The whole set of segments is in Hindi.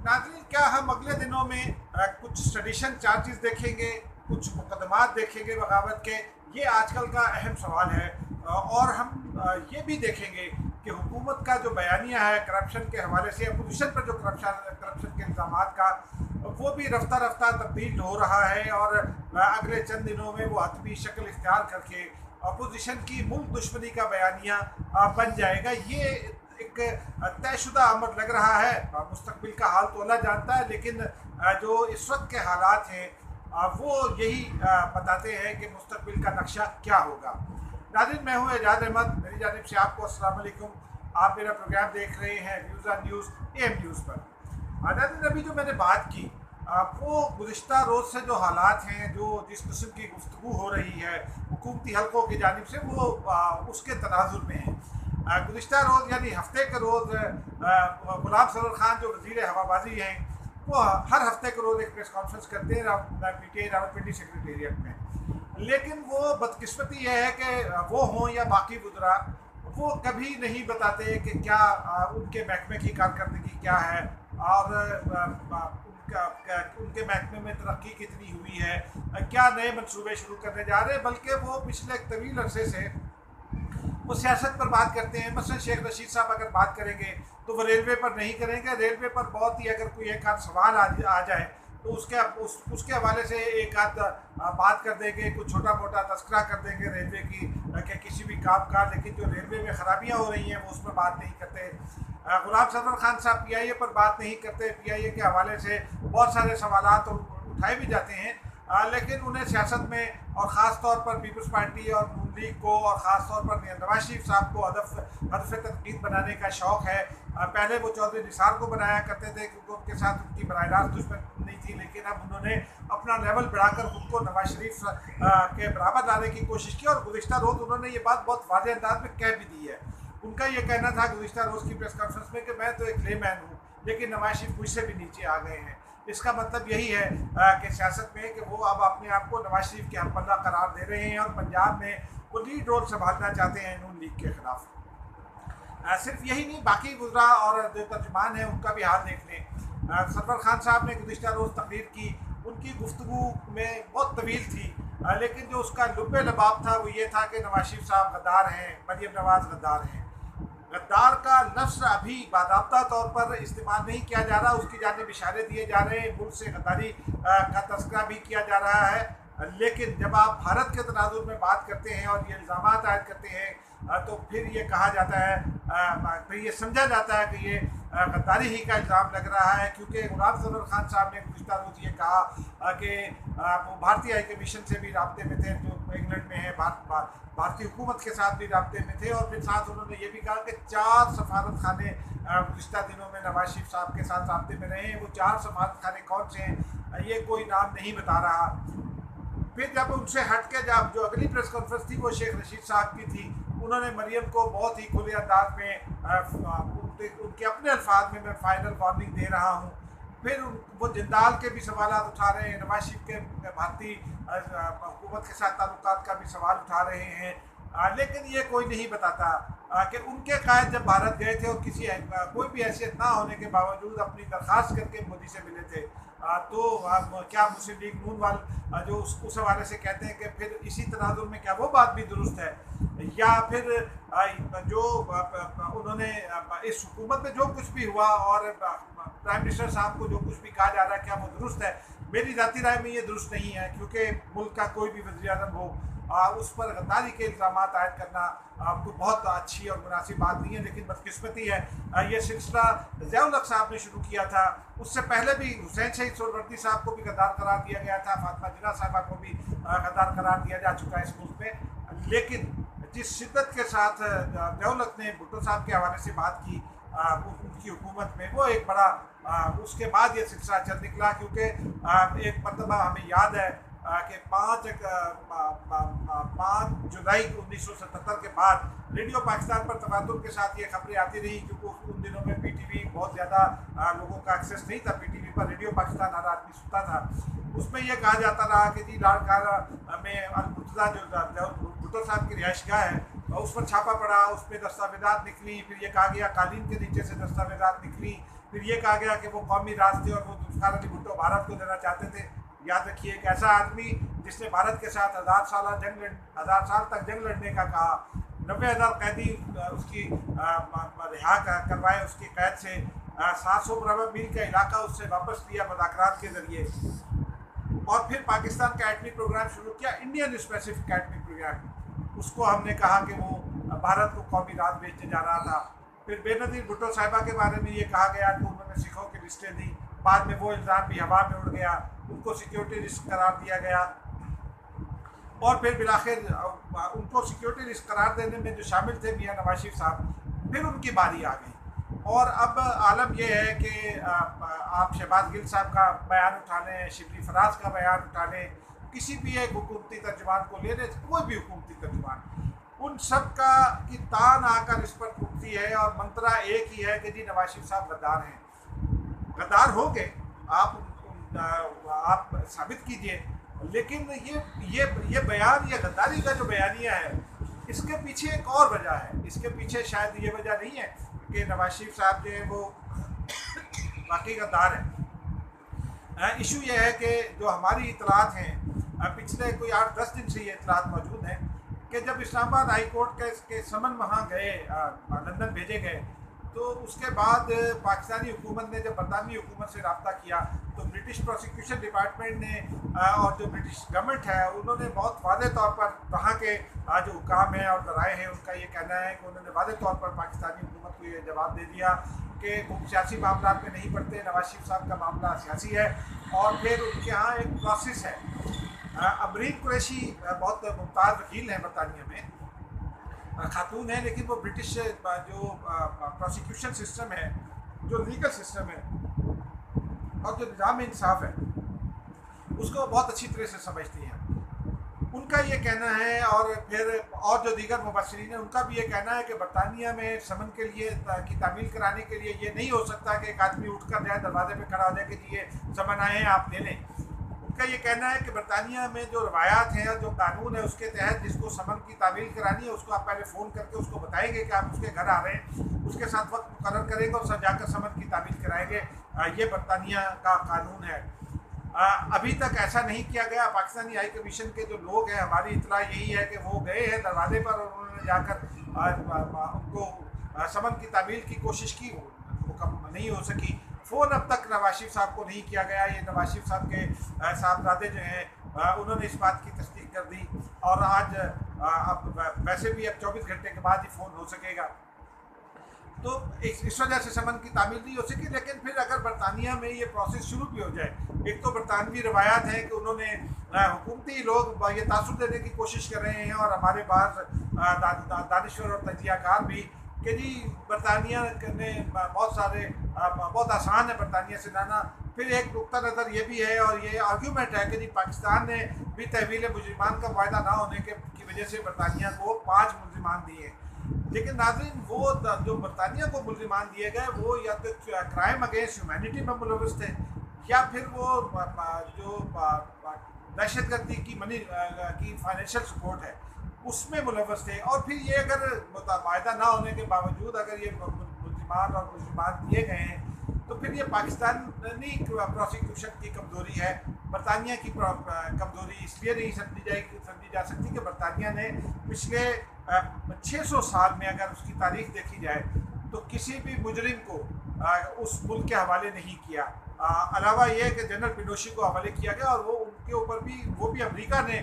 नाज़रीन, क्या हम अगले दिनों में कुछ सेडिशन चार्जेस देखेंगे, कुछ मुकदमात देखेंगे बगावत के? ये आजकल का अहम सवाल है। और हम ये भी देखेंगे कि हुकूमत का जो बयानिया है करप्शन के हवाले से, अपोजिशन पर जो करप्शन के इल्ज़ामात का, वो भी रफ्ता रफ्ता तब्दील हो रहा है। और अगले चंद दिनों में वो हतमी शक्ल इख्तियार करके अपोजिशन की मुल्क दुश्मनी का बयानिया बन जाएगा। ये एक तयशुदा अमर लग रहा है। मुस्तकबिल का हाल तो अल्लाह जानता है, लेकिन जो इस वक्त के हालात हैं वो यही बताते हैं कि मुस्तकबिल का नक्शा क्या होगा। नाज़रीन, मैं हूँ एजाज अहमद। मेरी जानिब से आपको अस्सलाम वालेकुम। आप मेरा प्रोग्राम देख रहे हैं views on news, AM news पर। नाज़रीन, अभी जो मैंने बात की वो गुज़िश्ता रोज़ से जो हालात हैं, जो जिस किस्म की गुफ्तगू हो रही है हुकूमती हलकों की जानिब से, वो उसके तनाजुर में है। गुज़िश्ता रोज़ यानी हफ्ते के रोज़ गुलाम सरवर खान जो वज़ीर हवाबाजी हैं, वो हर हफ्ते के रोज़ एक प्रेस कॉन्फ्रेंस करते हैं PTI रावलपिंडी सेक्रेटेरिएट में। लेकिन वो बदकिस्मती यह है कि वो हों या बाकी वज़रा, वो कभी नहीं बताते कि क्या उनके महकमे की कारकर्दगी क्या है और उनके महकमे में तरक्की कितनी हुई है, क्या नए मनसूबे शुरू करने जा रहे हैं। बल्कि वो पिछले एक तवील अरसे से वो सियासत पर बात करते हैं। मसलन शेख रशीद साहब अगर बात करेंगे तो वो रेलवे पर नहीं करेंगे। रेलवे पर बहुत ही अगर कोई एक आध सवाल आ जाए तो उसके हवाले से एक आध बात कर देंगे, कुछ छोटा मोटा तस्करा कर देंगे रेलवे की कि किसी भी काम का। लेकिन जो रेलवे में ख़राबियाँ हो रही हैं वो उस पर बात नहीं करते। गुलाम सरवर खान साहब PIA पर बात नहीं करते। PIA के हवाले से बहुत सारे सवालात उठाए भी जाते हैं, लेकिन उन्हें सियासत में और ख़ास तौर पर पीपल्स पार्टी और नून लीग को और ख़ास तौर पर नवाज शरीफ साहब को हदफ तनकीद बनाने का शौक़ है। पहले वो चौधरी निसार को बनाया करते थे क्योंकि उनके साथ उनकी बराह रास्त दुश्मनी नहीं थी, लेकिन अब उन्होंने अपना लेवल बढ़ाकर खुद को नवाज शरीफ के बराबर लाने की कोशिश की। और गुज़िश्ता रोज़ उन्होंने ये बात बहुत वाज़ेह अंदाज में कह भी दी है। उनका ये कहना था गुज़िश्ता रोज़ की प्रेस कॉन्फ्रेंस में कि मैं तो एक लेमैन हूँ, लेकिन नवाज शरीफ मुझसे भी नीचे आ गए हैं। इसका मतलब यही है कि सियासत में कि वो अब अपने आप को नवाज शरीफ के हमपल्ला करार दे रहे हैं और पंजाब में वो लीड रोल संभालना चाहते हैं नून लीग के खिलाफ। सिर्फ यही नहीं, बाकी वज़रा और जो तर्जुमान हैं उनका भी हाल देख लें। सरवर खान साहब ने गुज़िश्ता रोज़ तकरीर की, उनकी गुफ्तगू में बहुत तवील थी, लेकिन जो उसका लुब्बे लबाब था वो ये था कि नवाज शरीफ साहब गद्दार हैं, मरियम नवाज़ गद्दार हैं। गद्दार का लफ्ज़ अभी बाकायदा तौर पर इस्तेमाल नहीं किया जा रहा, उसकी जानिब इशारे दिए जा रहे हैं, मुल्क से गद्दारी का तस्करा भी किया जा रहा है। लेकिन जब आप भारत के तनाजुर में बात करते हैं और ये इल्ज़ाम आयद करते हैं तो फिर ये कहा जाता है, फिर ये समझा जाता है कि ये गद्दारी ही का इल्ज़ाम लग रहा है। क्योंकि गुलाम सरवर खान साहब ने गुज़िश्ता रोज़ ये कहा कि वो भारतीय हाई कमीशन से भी राब्ते में थे जो इंग्लैंड में है, भारतीय हुकूमत के साथ भी राब्ते में थे। और फिर साथ उन्होंने ये भी कहा कि 4 सफारत खाने गुज़िश्ता दिनों में नवाज शरीफ साहब के साथ राब्ते में रहे हैं। वो 4 सफारत खाने कौन से हैं ये कोई नाम नहीं बता रहा। फिर जब उनसे हट के जब जो अगली प्रेस कॉन्फ्रेंस थी वो शेख रशीद साहब की थी, उन्होंने मरियम को बहुत ही खुले अंदाज में उनके अपने अल्फाज में मैं फाइनल वार्निंग दे रहा हूँ। फिर वो जिंदाल के भी सवाल उठा रहे हैं, नवाज शरीफ के भारतीय हुकूमत के साथ ताल्लुकात का भी सवाल उठा रहे हैं। लेकिन ये कोई नहीं बताता कि उनके कायद जब भारत गए थे और किसी कोई भी हैसियत ना होने के बावजूद अपनी दरख्वास्त करके मोदी से मिले थे, तो क्या मुस्लिम लीग नून वाल जो उस हवाले से कहते हैं कि फिर इसी तनाजुर में क्या वो बात भी दुरुस्त है, या फिर जो उन्होंने इस हुकूमत में जो कुछ भी हुआ और प्राइम मिनिस्टर साहब को जो कुछ भी कहा जा रहा है क्या वो दुरुस्त है? मेरी ज़ाती राय में ये दुरुस्त नहीं है, क्योंकि मुल्क का कोई भी वज़ीर आज़म हो उस पर गद्दारी के इल्ज़ाम आयद करना आपको बहुत अच्छी और मुनासिब बात नहीं है। लेकिन बदकिस्मती है ये सिलसिला ज़िया-उल हक़ साहब ने शुरू किया था। उससे पहले भी हुसैन शहीद सोहरावर्दी साहब को भी गद्दार करार दिया गया था, फातिमा जिन्ना साहबा को भी गद्दार करार दिया जा चुका है इस मुल्क में। लेकिन जिस शिद्दत के साथ ज़िया-उल हक़ ने भुट्टो साहब के हवाले से बात की उनकी हुकूमत में, वो एक बड़ा उसके बाद ये सिलसिला चल निकला। क्योंकि एक मरतबा हमें याद है कि 5 जुलाई 1977 के बाद रेडियो पाकिस्तान पर तवातुर के साथ ये खबरें आती रही, क्योंकि उन दिनों में PTV बहुत ज़्यादा लोगों का एक्सेस नहीं था। PTV पर रेडियो पाकिस्तान हर आदमी सुनता था। उसमें यह कहा जाता रहा कि जी लाड़काना में अल-मुर्तज़ा जो भुट्टो साहब की रिहाइशगाह है उस पर छापा पड़ा, उस पर दस्तावेज़ात निकली। फिर ये कहा गया कालीन के नीचे से दस्तावेज़ात निकली। फिर ये कहा गया कि वो कौमी राज थे और वो जुल्फ़िकार अली भुट्टो भारत को देना चाहते थे। याद रखिए, एक ऐसा आदमी जिसने भारत के साथ 1000 साल तक जंग लड़ने का कहा, 90,000 कैदी उसकी रिहा करवाए उसकी कैद से, 700 बराबर मील का इलाका उससे वापस लिया मुज़ाकरात के ज़रिए, और फिर पाकिस्तान का एटमी प्रोग्राम शुरू किया, इंडियन स्पेसिफिक एटमी प्रोग्राम। उसको हमने कहा कि वो भारत को कौमी राज बेचने जा रहा था। फिर बेनज़ीर भुट्टो साहिबा के बारे में ये कहा गया कि उन्होंने सिखों की लिस्टें दी, बाद में वो इल्ज़ाम भी हवा में उड़ गया, उनको सिक्योरिटी रिस्क करार दिया गया, और फिर बिलाखिर उनको सिक्योरिटी रिस्क करार देने में जो शामिल थे मियां नवाज शरीफ साहब, फिर उनकी बारी आ गई। और अब आलम यह है कि आप शहबाज गिल साहब का बयान उठा लें, शिबली फराज का बयान उठा लें, किसी भी एक हुकूमती तर्जुमान को ले लें, कोई भी हुकूमती तर्जुमान, उन सब का की तान आकर इस पर टूटती है और मंत्रा एक ही है कि जी नवाज शरीफ साहब गद्दार हैं। गद्दार हो गए, आप साबित कीजिए, लेकिन ये बयान, ये गद्दारी का जो बयानिया है, इसके पीछे एक और वजह है। इसके पीछे शायद ये वजह नहीं है कि नवाज शरीफ साहब जो है वो वाकई गद्दार है। इशू ये है कि जो हमारी इतलात हैं, पिछले कोई 8-10 दिन से ये इतलात मौजूद हैं कि जब इस्लामाबाद हाई कोर्ट के समन वहाँ गए, लंदन भेजे गए, तो उसके बाद पाकिस्तानी हुकूमत ने जब बरतानवी हुकूमत से रब्ता किया, तो ब्रिटिश प्रोसिक्यूशन डिपार्टमेंट ने और जो ब्रिटिश गवर्नमेंट है उन्होंने बहुत वाज़े तौर पर वहाँ के जो हुकाम हैं और ज़राए हैं, उनका ये कहना है कि उन्होंने वाज़े तौर पर पाकिस्तानी हुकूमत को ये जवाब दे दिया कि वो सियासी मामला में नहीं पड़ते, नवाज शरीफ साहब का मामला सियासी है। और फिर उनके यहाँ एक प्रोसेस है। अमरीन कुरैशी बहुत मुमताज़ वकील हैं बरतानिया में, खातून है, लेकिन वो ब्रिटिश जो प्रोसिक्यूशन सिस्टम है, जो लीगल सिस्टम है और जो निज़ाम इंसाफ है, उसको बहुत अच्छी तरह से समझती हैं। उनका ये कहना है, और फिर और जो दीगर मुबस्सिरीन हैं उनका भी ये कहना है कि बरतानिया में समन के लिए की तामील कराने के लिए ये नहीं हो सकता कि एक आदमी उठ कर जाए, दरवाजे पे खड़ा हो जाए कि जी ये समन आए हैं, आप ले लें। उनका ये कहना है कि बरतानिया में जो रवायात हैं, जो कानून है, उसके तहत जिसको समन की तामील करानी है उसको आप पहले फ़ोन करके उसको बताएंगे कि आप उसके घर आ रहे हैं, उसके साथ वक्त मुकर्रर करेंगे और सब जाकर समन की तामील कराएंगे। ये बरतानिया का कानून है। अभी तक ऐसा नहीं किया गया। पाकिस्तानी हाई कमीशन के जो लोग हैं, हमारी इतला यही है कि वो गए हैं दरवाजे पर और उन्होंने जाकर उनको समन की तामील की कोशिश की, वो नहीं हो सकी। फ़ोन अब तक नवाज शरीफ साहब को नहीं किया गया। ये नवाज शरीफ साहब के साहबजादे जो हैं उन्होंने इस बात की तस्दीक कर दी, और आज अब वैसे भी अब 24 घंटे के बाद ही फ़ोन हो सकेगा, तो इस वजह से समन की तामील नहीं हो सकी। लेकिन फिर अगर बरतानिया में ये प्रोसेस शुरू भी हो जाए, एक तो बरतानवी रवायात है कि उन्होंने हुकूमती लोग ये तासुर देने की कोशिश कर रहे हैं, और हमारे पास दानिश्वर और तजियाकार भी कि जी बरतानिया ने बहुत आसान है बरतानिया से लाना। फिर एक नुक्ता नज़र ये भी है, और ये आर्ग्यूमेंट है कि जी पाकिस्तान ने भी तहवील मुजरिमान का वायदा ना होने की वजह से बरतानिया को 5 मुजरिमान दिए। लेकिन नाज़रीन, वो जो बरतानिया को मुलजिमान दिए गए वो या तो क्राइम अगेंस्ट ह्यूमैनिटी में मुलविस थे, या फिर वो जो दहशतगर्दी की मनी की फाइनेंशियल सपोर्ट है उसमें मुलविस थे। और फिर ये अगर वायदा ना होने के बावजूद अगर ये मुलजिमान और मुलजिमान दिए गए हैं, तो फिर ये पाकिस्तानी प्रोसिक्यूशन की कमज़ोरी है। बरतानिया की कमज़ोरी इसलिए नहीं समझी जा सकती कि बरतानिया ने पिछले 600 साल में अगर उसकी तारीख देखी जाए तो किसी भी मुजरिम को उस मुल्क के हवाले नहीं किया, अलावा ये कि जनरल पिनोशी को हवाले किया गया, और वो उनके ऊपर भी वो भी अमेरिका ने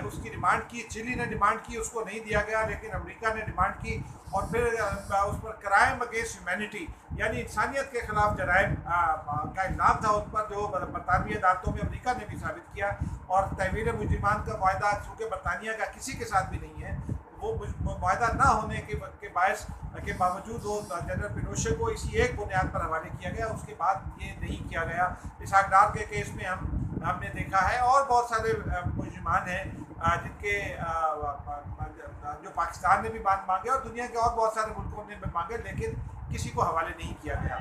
उसकी डिमांड की, चिली ने डिमांड की, उसको नहीं दिया गया, लेकिन अमेरिका ने डिमांड की। और फिर उस पर क्राइम अगेंस्ट ह्यूमैनिटी यानी इंसानियत के ख़िलाफ़ जराइम का इल्ज़ाम था उन पर, जो बरतानवी अदालतों में अमेरिका ने भी साबित किया। और तहवील मुजरिमान का वायदा चूँकि बरतानिया का किसी के साथ भी नहीं है, वो वायदा ना होने के बायस के बावजूद वो जनरल पिनोशे को इसी एक बुनियाद पर हवाले किया गया। उसके बाद ये नहीं किया गया। इसहाक डार के केस में हमने देखा है, और बहुत सारे मुजरिमान हैं जिनके जो पाकिस्तान ने भी मांगे और दुनिया के और बहुत सारे मुल्कों ने भी मांगे, लेकिन किसी को हवाले नहीं किया गया।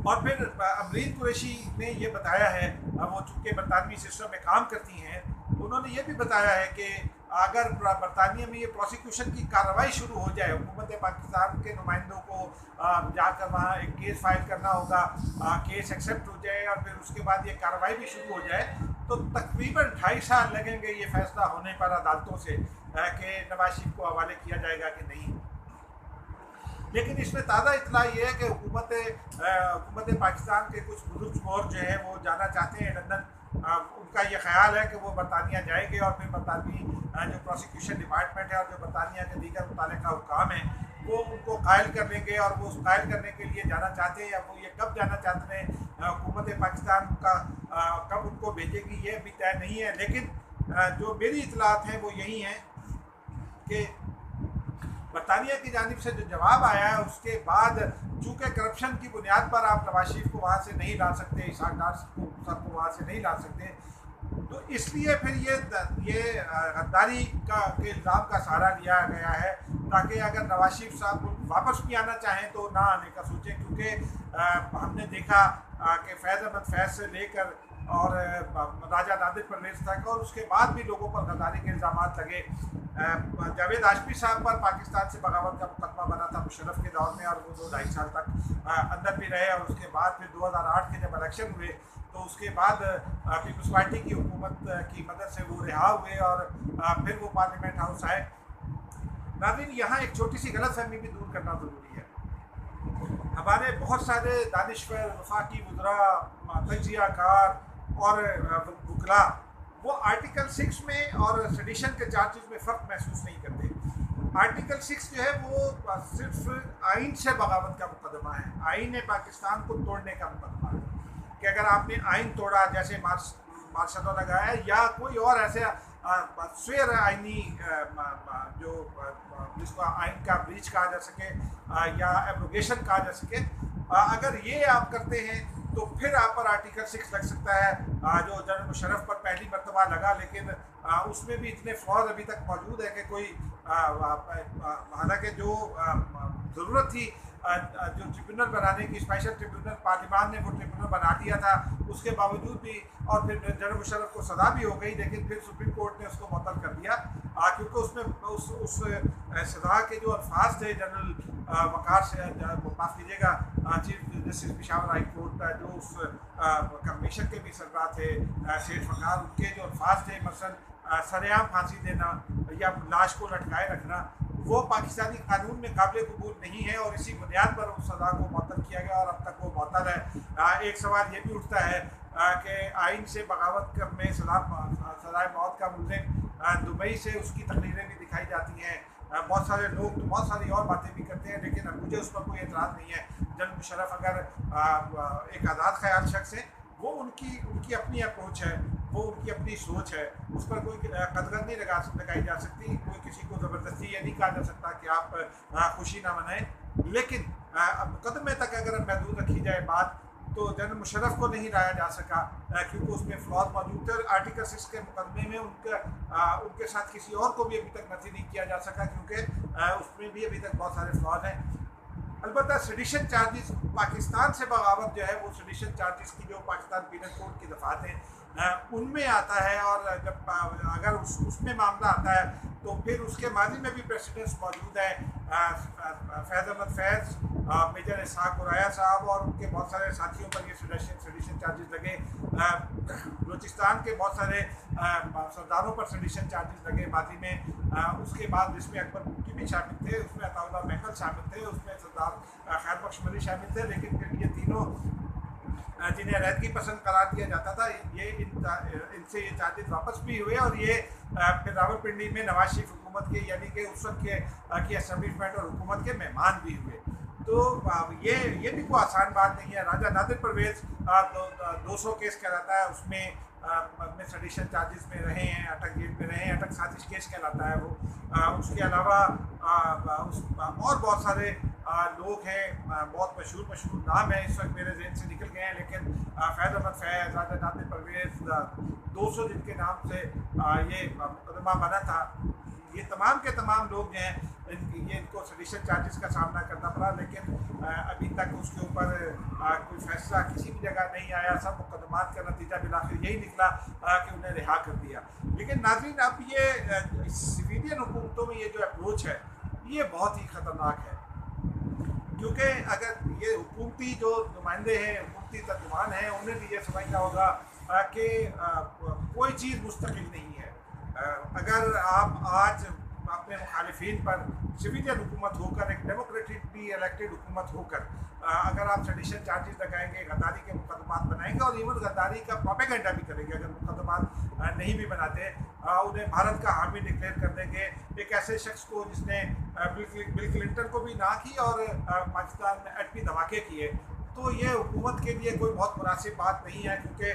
और फिर अमरीन कुरैशी ने ये बताया है, वो चूँकि बरतानवी सिस्टम में काम करती हैं, उन्होंने ये भी बताया है कि अगर बरतानिया में ये प्रोसिक्यूशन की कार्रवाई शुरू हो जाए, हुकूमत पाकिस्तान के नुमाइंदों को जाकर वहाँ एक केस फाइल करना होगा, केस एक्सेप्ट हो जाए और फिर उसके बाद ये कार्रवाई भी शुरू हो जाए, तो तकरीबन 2.5 साल लगेंगे ये फैसला होने पर अदालतों से कि नवाज शरीफ को हवाले किया जाएगा कि नहीं। लेकिन इसमें ताज़ा इतला ये है कि हुकूमत पाकिस्तान के कुछ बुजुर्ग और जो है वो जाना चाहते हैं लंदन। उनका ये ख्याल है कि वो बरतानिया जाएंगे और फिर बरतानवी जो प्रोसिक्यूशन डिपार्टमेंट है और जो बरतानिया के दीगर मुतालिका हुकाम हैं वो उनको कायल कर लेंगे और वो कायल करने के लिए जाना चाहते हैं, या वो ये कब जाना चाहते हैं, हुकूमत पाकिस्तान का कब उनको भेजेगी ये भी तय नहीं है। लेकिन जो मेरी इतलात हैं वो यही हैं कि बरतानिया की जानिब से जो जवाब आया है उसके बाद चूँकि करप्शन की बुनियाद पर आप नवाज शरीफ को वहाँ से नहीं ला सकते, इसहाक डार को वहाँ से नहीं ला सकते, तो इसलिए फिर ये गद्दारी के इल्ज़ाम का सहारा लिया गया है ताकि अगर नवाज शरीफ साहब वापस भी आना चाहें तो ना आने का सोचें। क्योंकि हमने देखा कि फैज़ अहमद फैज़ से लेकर और राजा नादिर परवेज़ तक और उसके बाद भी लोगों पर गद्दारी के इल्ज़ाम लगे। जावेद हाशमी साहब पर पाकिस्तान से बगावत का मुकदमा बना था मुशर्रफ के दौर में और वो 2-2.5 साल तक अंदर भी रहे, और उसके बाद फिर 2008 के जब इलेक्शन हुए तो उसके बाद पीपल्स पार्टी की हुकूमत की मदद से वो रिहा हुए और फिर वो पार्लियामेंट हाउस आए। नाज़रीन, यहाँ एक छोटी सी गलतफहमी भी दूर करना ज़रूरी है। हमारे बहुत सारे दानिश्वर, वफाकी वज़रा, तजिया कार और वकला वो आर्टिकल 6 में और सेडिशन के चार्जेस में फ़र्क महसूस नहीं करते। आर्टिकल 6 जो है वो सिर्फ आइन से बगावत का मुकदमा है, आइन पाकिस्तान को तोड़ने का मुकदमा है कि अगर आपने आइन तोड़ा, जैसे मार्शल लॉ लगाया या कोई और ऐसे स्वेर आइनी जो जिसको आइन का ब्रीच कहा जा सके या एब्रोगेशन कहा जा सके, अगर ये आप करते हैं तो फिर आप पर आर्टिकल 6 लग सकता है, जो जनरल मुशर्रफ पर पहली मरतबा लगा। लेकिन उसमें भी इतने फ्लॉज अभी तक मौजूद है कि कोई हालांकि जो ज़रूरत थी जो ट्रिब्यूनल बनाने की, स्पेशल ट्रिब्यूनल पार्लियामान ने वो ट्रिब्यूनल बना दिया था, उसके बावजूद भी और फिर जनरल मुशर्रफ को सज़ा भी हो गई, लेकिन फिर सुप्रीम कोर्ट ने उसको मुअत्तल कर दिया क्योंकि उसमें उस सज़ा के जो अल्फाज थे जनरल वक़ार से, माफ़ कीजिएगा, chief justice Peshawar high court का जो उस कमीशन के भी सरबराह थे शेर फकार, उनके जो अल्फाज थे मसलन सरेआम फांसी देना या लाश को लटकाए रखना, वो पाकिस्तानी कानून में काबिल कबूल नहीं है और इसी बुनियाद पर उस सज़ा को मुअत्तल किया गया और अब तक वो मुअत्तल है। एक सवाल ये भी उठता है कि आइन से बगावत में सज़ाए मौत का मुल्ज़िम दुबई से उसकी तकरीरें भी दिखाई जाती हैं, बहुत सारे लोग तो बहुत सारी और बातें भी करते हैं, लेकिन मुझे उस पर कोई एतराज़ नहीं है। जनरल मुशर्रफ अगर एक आज़ाद ख्याल शख्स है, वो उनकी अपनी अप्रोच है, वो उनकी अपनी सोच है, उस पर कोई कदगन नहीं लगाई जा सकती, कोई किसी को ज़बरदस्ती ये नहीं कहा जा सकता कि आप खुशी ना मनाएं। लेकिन मुकदमे तक अगर महदूद रखी जाए बात, तो जनरल मुशर्रफ को नहीं लाया जा सका क्योंकि उसमें फ्लॉज मौजूद थे। आर्टिकल 6 के मुकदमे में उनके साथ किसी और को भी अभी तक नफी नहीं किया जा सका क्योंकि उसमें भी अभी तक बहुत सारे फ्लॉज हैं। अलबत्ता सेडिशन चार्जेस पाकिस्तान से बगावत जो है वो सेडिशन चार्जेस की जो पाकिस्तान पीनल कोड की दफ़ात हैं उनमें आता है, और जब अगर उसमें मामला आता है तो फिर उसके माजी में भी प्रेसिडेंट्स मौजूद है। फैज़ अहमद फैज़, मेजर इसहाक उराया साहब और उनके बहुत सारे साथियों पर ये सेडिशन चार्जेस लगे। बलूचिस्तान के बहुत सारे सरदारों पर सेडिशन चार्जेस लगे माजी में। उसके बाद जिसमें अकबर बुक्की भी शामिल थे, उसमें अताउल्लाह महमद शामिल थे, उसमें सरदार खैर बख्श मली शामिल थे। लेकिन ये तीनों जिन्हें अलीहदगी पसंद करार दिया जाता था, इनसे ये चार्जेस वापस भी हुए और ये फिर रावलपिंडी में नवाज शरीफ हुकूमत के यानी कि उस वक्त के एस्टेब्लिशमेंट और हुकूमत के मेहमान भी हुए। तो ये भी कोई आसान बात नहीं है। राजा नादिर परवेज़ 200 केस कहलाता है, उसमें सेडिशन चार्जेस में रहे हैं, अटक जेल में रहे हैं, अटक साजिश केस कहलाता है वो। उसके अलावा और बहुत सारे लोग हैं, बहुत मशहूर नाम है, इस वक्त मेरे जहन से निकल गए हैं, लेकिन फैज़ अहमद फैज़, राजा नादिर परवेज़, 200 जिनके नाम से ये मुकदमा बना था, ये तमाम के तमाम लोग जो हैं इनको सडिशन चार्जेस का सामना करना पड़ा, लेकिन अभी तक उसके ऊपर कोई फैसला किसी भी जगह नहीं आया। सब मुकदमात का नतीजा बिलाखिर यही निकला कि उन्हें रिहा कर दिया। लेकिन नाज़रीन, अब ये सिविलियन हुकूमतों में ये जो अप्रोच है ये बहुत ही ख़तरनाक है, क्योंकि अगर ये हुकूमती जो नुमाइंदे हैं, हुकूमती तर्जुमान हैं, उन्हें भी ये समझना होगा कि कोई चीज़ मुस्तकिल नहीं है। अगर आप आज अपने मुखालिफिन पर सिविलियन हुकूमत होकर, एक डेमोक्रेटिकली इलेक्टेड हुकूमत होकर, अगर आप सडिशन चार्जेस लगाएंगे, गद्दारी के मुकदमात बनाएंगे और इवन गद्दारी का प्रोपेगेंडा भी करेंगे, अगर मुकदमात नहीं भी बनाते, उन्हें भारत का हामी डिक्लेयर कर देंगे, एक ऐसे शख्स को जिसने बिल क्लिंटन को भी ना की और पाकिस्तान में एटमी धमाके किए, तो ये हुकूमत के लिए कोई बहुत मुनासिब बात नहीं है। क्योंकि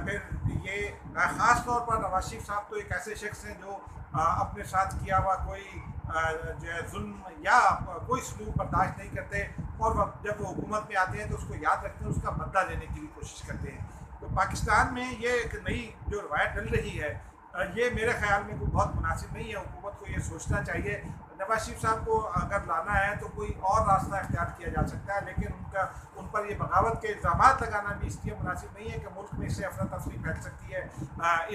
फिर ये ख़ास तौर पर नवाज शरीफ साहब तो एक ऐसे शख्स हैं जो अपने साथ किया हुआ कोई जो है जुल्म या कोई सलूक बर्दाश्त नहीं करते, और जब वो हुकूमत में आते हैं तो उसको याद रखते हैं, उसका बदला लेने की भी कोशिश करते हैं। तो पाकिस्तान में ये एक नई जो रवायत डल रही है, ये मेरे ख्याल में कोई बहुत मुनासिब नहीं है। हुकूमत को ये सोचना चाहिए, नवाज शरीफ साहब को अगर लाना है तो कोई और रास्ता इख्तियार किया जा सकता है, लेकिन उन पर ये बगावत के इल्ज़ाम लगाना भी इसलिए मुनासिब नहीं है कि मुल्क में इससे अफरा तफरी फैल सकती है।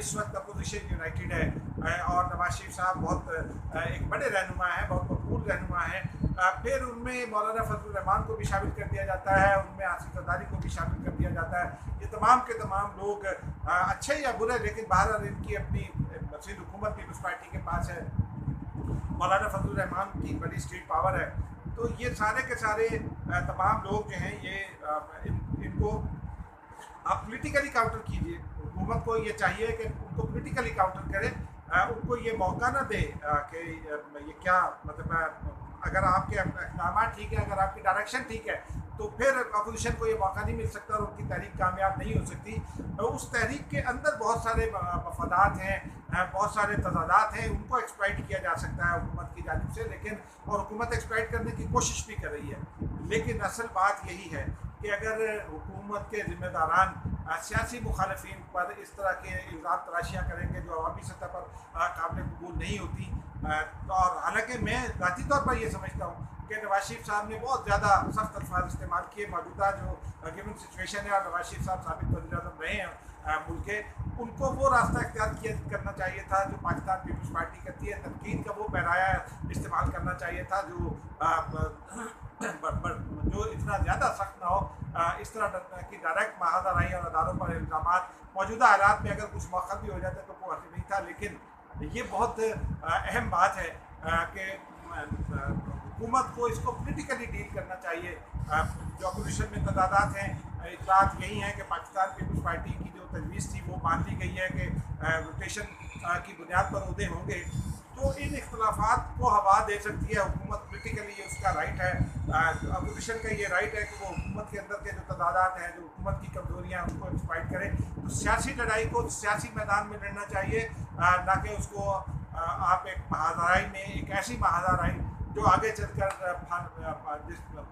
इस वक्त अपोजिशन यूनाइटेड है और नवाज शरीफ साहब बहुत एक बड़े रहनुमा हैं, बहुत मकबूल रहनुमा हैं। फिर उनमें मौलाना फजलुर रहमान को भी शामिल कर दिया जाता है, उनमें आसिफ ज़रदारी को भी शामिल कर दिया जाता है। ये तमाम के तमाम लोग अच्छे या बुरे, लेकिन बहरहाल इनकी अपनी मज़ीद हुकूमत पीपल्स पार्टी के पास है, मौलाना फजलुर रहमान की बड़ी स्टेट पावर है। तो ये सारे के सारे तमाम लोग जो हैं ये इनको आप पोलिटिकली काउंटर कीजिए। हुकूमत को ये चाहिए कि उनको पोलिटिकली काउंटर करें, उनको ये मौका ना दे कि ये क्या मतलब अगर आपके इक़दाम ठीक है, अगर आपकी डायरेक्शन ठीक है, तो फिर अपोजिशन को ये मौका नहीं मिल सकता और उनकी तहरीक कामयाब नहीं हो सकती। तो उस तहरीक के अंदर बहुत सारे मफादात हैं, बहुत सारे तजादात हैं, उनको एक्सप्लॉइट किया जा सकता है हुकूमत की जानिब से, लेकिन और हुकूमत एक्सप्लॉइट करने की कोशिश भी कर रही है। लेकिन असल बात यही है कि अगर हुकूमत के ज़िम्मेदारान सियासी मुखालफिन पर इस तरह के इल्ज़ाम तराशियाँ करेंगे जो अवामी सतह पर काबिल कबूल नहीं होती, और हालांकि मैं ज़ाती तौर पर ये समझता हूँ कि नवाज शरीफ साहब ने बहुत ज़्यादा सख्त अल्फाज इस्तेमाल किए मौजूदा जो गिवन सिचुएशन है, और नवाज शरीफ साहब साबित वज़ीर-ए-आज़म रहे हैं मुल्क के, उनको वो रास्ता इख्तियार करना चाहिए था जो पाकिस्तान पीपल्स पार्टी करती है। तनकीद का वो पैराया इस्तेमाल करना चाहिए था जो इतना ज़्यादा सख्त ना हो। इस तरह की डायरेक्ट महाजराई और अदारों पर इल्ज़ामात मौजूदा हालात में अगर कुछ मौका भी हो जाता तो वो हासिल नहीं था। लेकिन ये बहुत अहम बात है कि हुकूमत को इसको पोलिटिकली डील करना चाहिए। जो अपोजिशन में तदादात हैं, इतलात यही है कि पाकिस्तान पीपल्स पार्टी की जो तजवीज़ थी वो मान ली गई है कि रोटेशन की बुनियाद पर उहदे होंगे, तो इन इख्तलाफात को हवा दे सकती है हुकूमत। पोलिटिकली ये उसका राइट है, अपोजिशन का ये राइट है कि वो हुकूमत के अंदर के जो तदादात हैं, जो हुकूमत की कमजोरियाँ हैं, उनको एक्सप्लॉइट करे। तो सियासी लड़ाई को सियासी मैदान में लड़ना चाहिए, ना कि उसको आप एक महाजराई में, एक ऐसी महाजराई जो आगे चलकर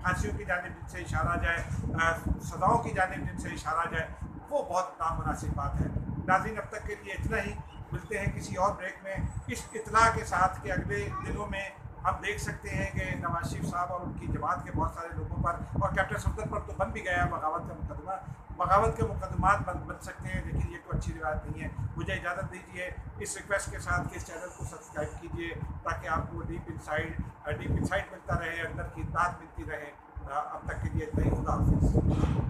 फांसियों की जानिब से इशारा जाए, सज़ाओं की जानिब जिनसे इशारा जाए, वो बहुत नामुनासिब बात है। नाज़रीन, अब तक के लिए इतना ही। मिलते हैं किसी और ब्रेक में इस इत्तला के साथ कि अगले दिनों में हम देख सकते हैं कि नवाज शरीफ साहब और उनकी जमात के बहुत सारे लोगों पर और कैप्टन सफदर पर तो बन भी गया है बगावत का मुकदमा, बगावत के मुकदमात बन सकते हैं, लेकिन ये कोई अच्छी रिवायत नहीं है। मुझे इजाज़त दीजिए इस रिक्वेस्ट के साथ कि इस चैनल को सब्सक्राइब कीजिए ताकि आपको डीप इंसाइट मिलता रहे, अंदर की बात मिलती रहे। अब तक के लिए इतना ही। खुदा हाफिज़।